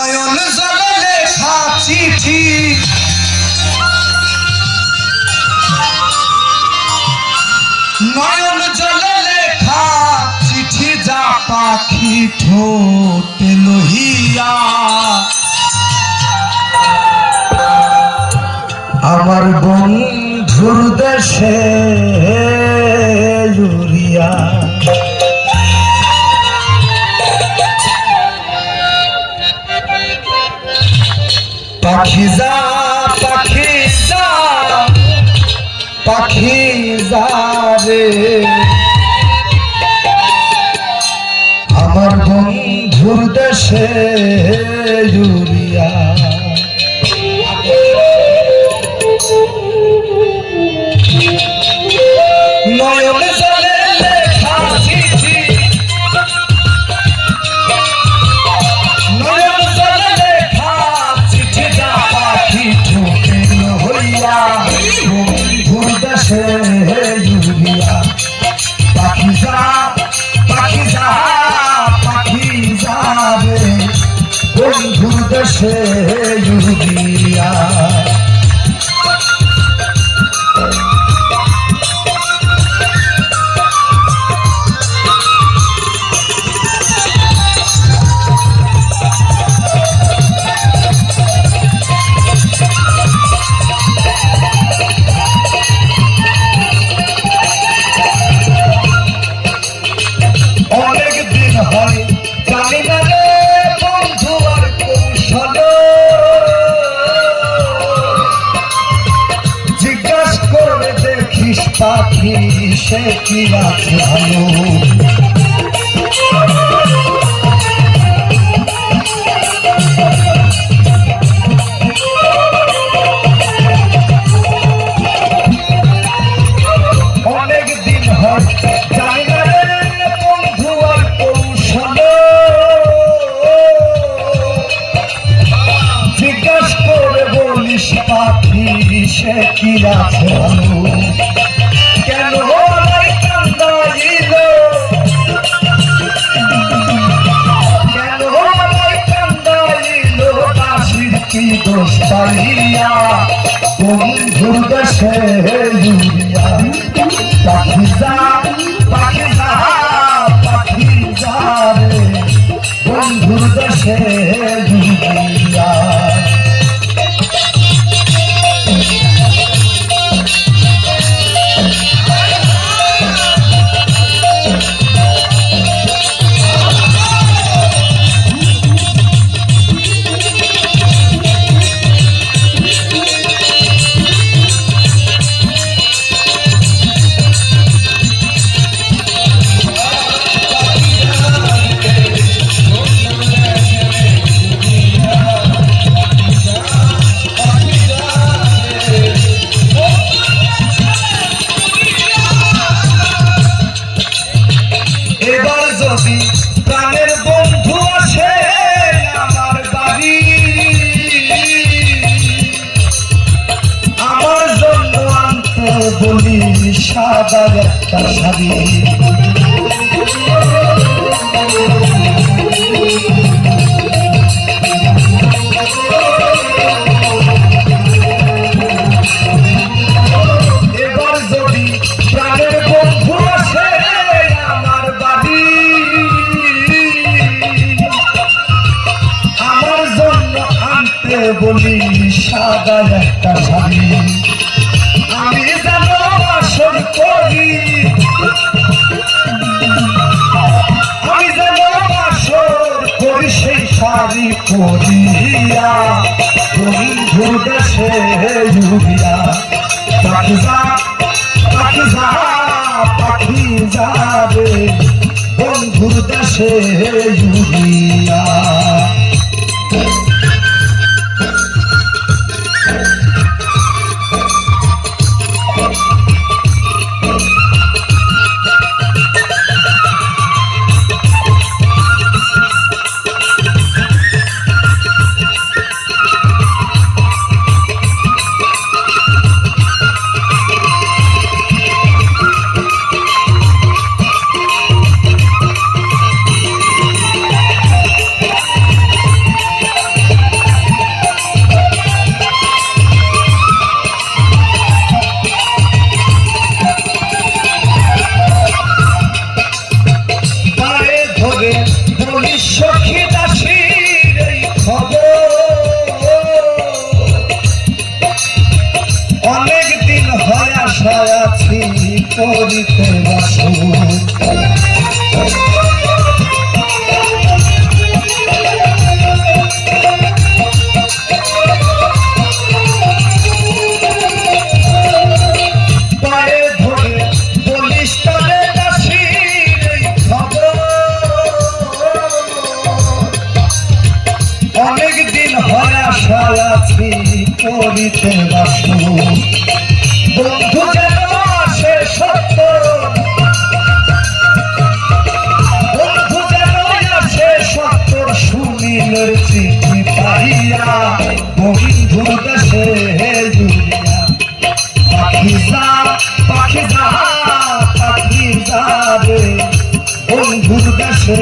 নয়ন জলে লেখা চিঠি নয়ন জলে লেখা চিঠি যা পাখি ঠোঁটে লহিয়া আমার বন্ধুর দেশে উড়িয়া পাখি যা পাখি যা পাখি যা রে আমার বন্ধুর দেশে উড়িয়া নয়ন জলে লেখা চিঠি নয়ন জলে লেখা চিঠি যা পাখি ঠোঁটে লহিয়া বন্ধুর দেশে উড়িয়া পাখি যা পাখি যা পাখি যা রে বন্ধুর দেশে উড়িয়া পাখি সে কি আছে ভালো অনেক দিন হয় জানি না রে বন্ধু আর কৌশল জিজ্ঞাস করে বলিস পাখি সে কি আছে ভালো কেন আমায় কান্দাইল কেন আমায় কান্দাইল দাসির কি দোষ পাইয়া বন্ধুর দেশে উড়িয়া পাখি যা পাখি যা পাখি যা রে বন্ধুর দেশে উড়িয়া প্রাণের বন্ধু আছে আমার বাড়ি আমার জন্য আনতে বলি সাদা একটা শাড়ি এবার যদি প্রাণের বন্ধু আছে আমার বাড়ি বলি সাদা একটা শাড়ি আমি যেন আসর করি আমি যেন আসর করি সেই শাড়ি পরিয়া বন্ধুর দেশে উড়িয়া পাখি যা পাখি যা পাখি যা রে বন্ধুর দেশে উড়িয়া আশায় আছি করিতে বাসন পায়ে ধরে বলিস তবে দাসীর এই খবর অনেক দিন হয় আশায় আছি করিতে বাসন বন্ধু যেন আসে সত্য বন্ধু যেন আসে সত্য সুনীলের চিঠি পাইয়া বন্ধুর দেশে জুড়িয়া পাখি যা পাখি যা পাখি যা রে বন্ধুর দেশে